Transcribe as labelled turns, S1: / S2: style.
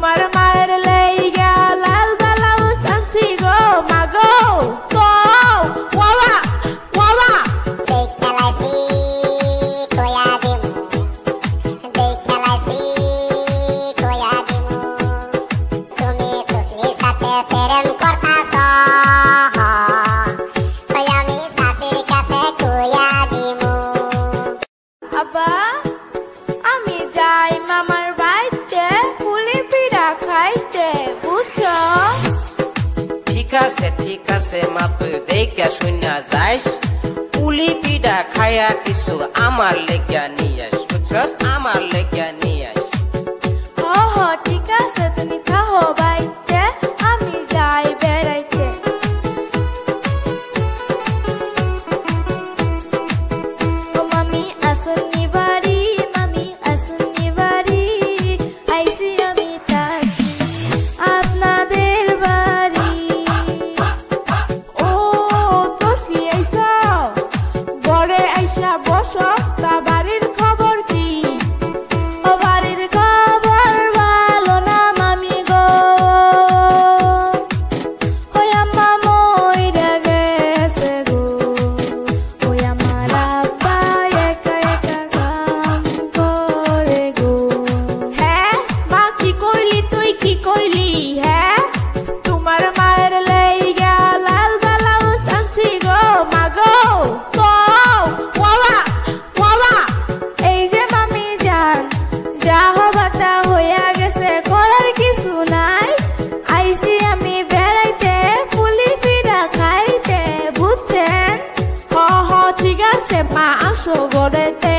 S1: তোমার মায়ের লেইগা লাল ব্লাউজ আনছি গো মাগো গো ওয়া ওয়া
S2: দেখ খেলাইছি কয়া দিমু দেখ খেলাইছি কয়া দিমু তুমি তুসলির সাথে প্রেম করতাছ তাই আমি শাশুড়ির কাছে কয়া দিমু
S1: আব্বা আমি যাই মামার বাড়িতে পুলি পিঠা খাইতে বুঝছো
S3: ঠিক আছে মা তুই দেখে শুনা যাইস পুলি পিঠা খায়া কিছু আমার লেগা নিয়ে আস বুঝছস আমার লেগা নিয়ে আস
S1: হ ঠিক আছে তুমি থাকো বাড়িতে আমি যাই বেড়াইতে ও মামি আসুনি বাড়ি আইসি আমি তাসি আপনাদের বাড়ি ও তসি আইসা ঘরে আইসা বসো তা বাড়ির খবর কি ও বাড়ির খবর ভালো না মামি গো ওই আম্মা মইরা গেছে গো ওই আমার আব্বা একা একা কাম করে গো হ্যাঁ মা কি কইলি তুই কি কইলি হ্যাঁ তোমার মায়ের লেইগা লাল ব্লাউজ আনছি গো মাগো গো ওয়া এই যে মামি যান যা হবাটা হইয়া গেছে করার কিছু নাই আইসি আমি বেড়াইতে পুলি পিঠা খাইতে বুঝছেন হ ঠিক আছে মা আসো ঘরেতে